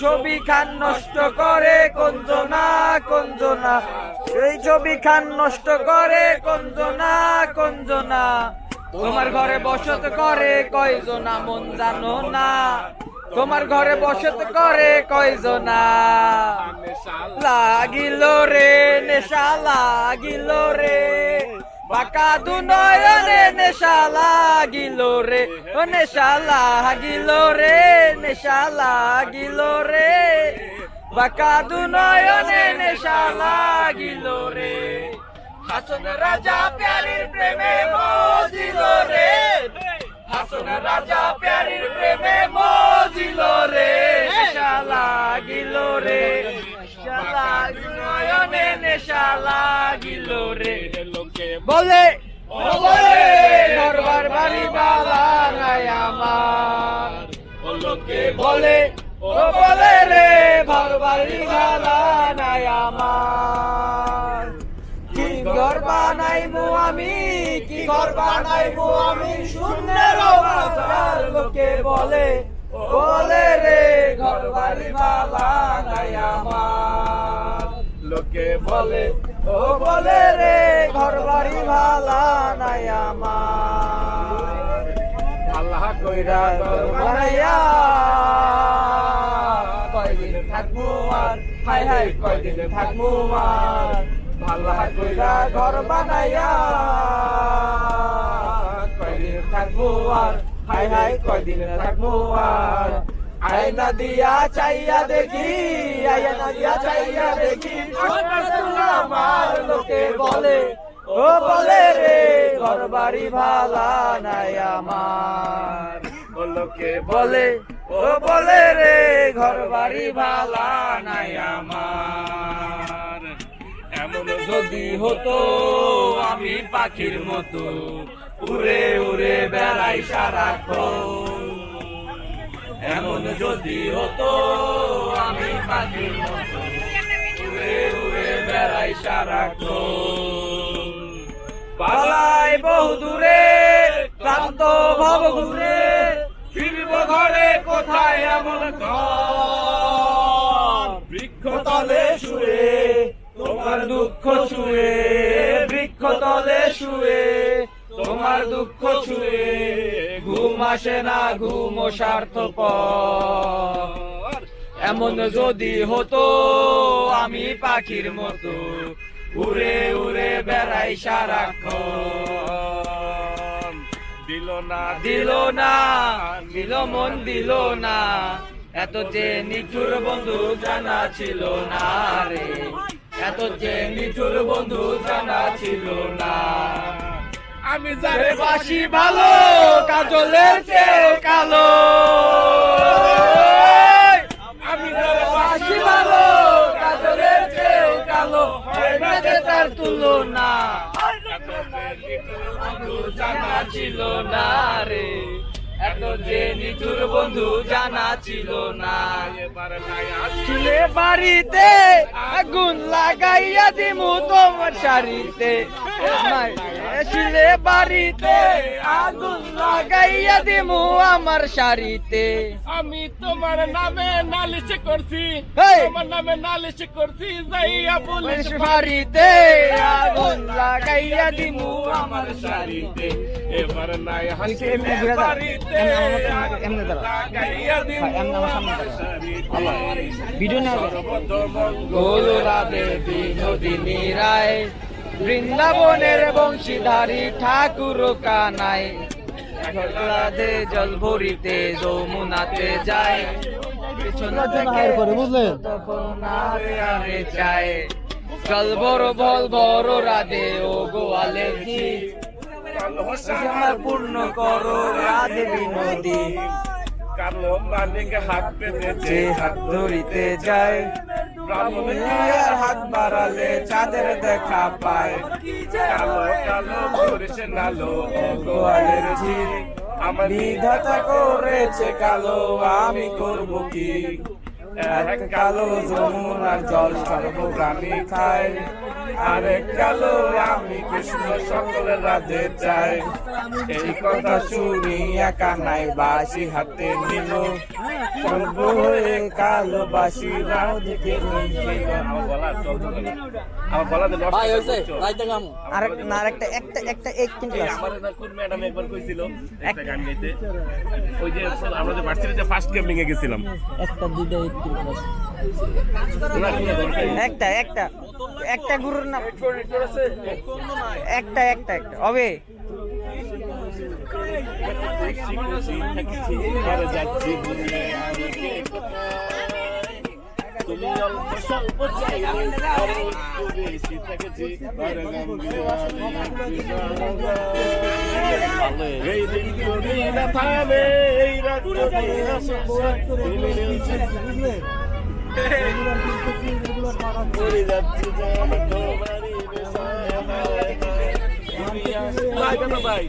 ছবি খান নষ্ট করে কঞ্জনা কঞ্জনা, এই ছবি খান নষ্ট করে কঞ্জনা কঞ্জনা। তোমার ঘরে বসত করে কয়জনা মন জানো না, তোমার ঘরে বসত করে কয়জনা। লাগিল রে নেশা লাগিল রে, বাঁকা দু নয়নে নেশা লাগিল রে, ও নেশা লাগিল রে, নেশা লাগিল রে, বাঁকা দু নয়নে নেশা লাগিল রে। হাসন রাজা প্যারির প্রেমে মজিল রে, হাসন রাজা প্যারির প্রেমে মজিল রে, নেশা লাগিল রে, নেশা লাগিল নয়নে নেশা লাগিল রে। বলে বলে ঘরবার বাড়ি বালা নাই আমার, লোকে বলে ও বলে রে ঘর বাড়ি বালা নাই আমার। কি ঘর বানাইমু আমি, কি ঘর বানাইমু আমি শূন্যের বাজার, লোকে বলে বলে রে ঘর বাড়ি বালা নাই আমার, লোকে বলে ও বলে রে ঘর বাড়ি ভালা নাই আমার। আল্লাহ কইরা ঘর বানাইয়া কয়দিন থাকবো আর, হাই হাই কয়দিন থাকবো আর, আল্লাহ কইরা ঘর বানাইয়া কয়দিন থাকবো আর, হাই হাই কয়দিন থাকবো আর। আয়না দিয়া চাইয়া দেখি, আয়না দিয়া চাইয়া দেখি আমার, লোকে বলে ও বলে রে ঘর বাড়ি ভালা নাই আমার, লোকে বলে ও বলে রে ঘর বাড়ি ভালা নাই আমার। এমন যদি হতো আমি পাখির মতো উড়ে উড়ে বেড়াই সারাক্ষণ, এমন যদি হতো আমি পাখির মতো উড়ে উড়ে বেড়াই সারাক্ষণ। পালাই বহু দূরে ক্লান্ত ভব ঘুরে, ফিরব ঘরে কোথায় এমন ঘর, বৃক্ষতলে শুয়ে তোমার দুঃখ ছুঁয়ে, বৃক্ষতলে শুয়ে তোমার দুঃখ ছুঁয়ে, ঘুম আসে না ঘুম স্বার্থপর। এমন যদি হতো আমি পাখির মতো উড়ে উড়ে বেড়াই সারাক্ষণ। দিল না দিল না দিল মন দিল না, এত যে নিঠুর বন্ধু জানা ছিল না রে, এত যে নিঠুর বন্ধু জানা ছিল না। আমি যারে বাসি ভালো কাজলের চেয়ে কালো, আমি যারে বাসি ভালো কাজলের চেয়ে কালো, তার তুলনা জানা ছিল না রে, এত যে নিঠুর বন্ধু জানা ছিল না। ছিলে বাড়িতে আগুন লাগাইয়া দিমু তোমার শাড়িতে, ছিলে বাড়িতে আগুন লাগাইয়া দিমু আমার শাড়িতে। আমি তোমার নামে নালিশ করছি, তোমার নামে নালিশ করছি, যাইয়া পুলিশ বাড়িতে আগুন লাগাইয়া দিমু আমার শাড়িতে। এবার নাই হাসি বাড়িতে লাগাইয়া দিমু আমার শাড়িতে। ভিডিও না গোল রাধে বিনোদিনী রায়, বৃন্দাবনের বংশীধারী ঠাকুর কানাই, রাধে জল ভরিতে যমুনাতে যায়, পিছনে দেখে তখন আরে আরে চায়, জল বড় বল বড় রাধে ও গোয়ালে জি, আমার পূর্ণ করো রাধে বিনোদী। কালো মালিক হাত পেতেছে, হাত ধরিতে যায়, ব্রাহ্মণের হাত বাড়ালে চাঁদের দেখা পায়, কালো কালো করেছে নালো গোয়ালের ঝি, আমার বিধাতা করেছে কালো আমি করব কি, এক কালো যমুনার জল সর্বগ্রামে খায়, আরে কালো আমি কৃষ্ণ সকলের রাধে চাই। এই কথা শুনি একা নাই বাসি হাতে নিল, সর্ব হয়ে কালো বাসি রাও দিকে আমার বলাতে ভাই হইছে রাইতে গামু আরেকটা একটা এক কিন্তু আছে আমার না কোন ম্যাডাম একবার কইছিল একটা গান গাইতে, ওই যে আমরা যে ভার্সিটিতে ফার্স্ট গেমিং এ গেছিলাম, একটা দুইটা এক কিন্তু আছে একটা গুরুর নাম একটা হবে তুমি অল্প স্বল্প চাইলে আর একটু বেশি থেকেছি, এই দিন যদি না থামে এই রাত যদি না শেষে, তুমি পড়ে যাচ্ছি যেন তোমারই নেশায়। ভাই কেন ভাই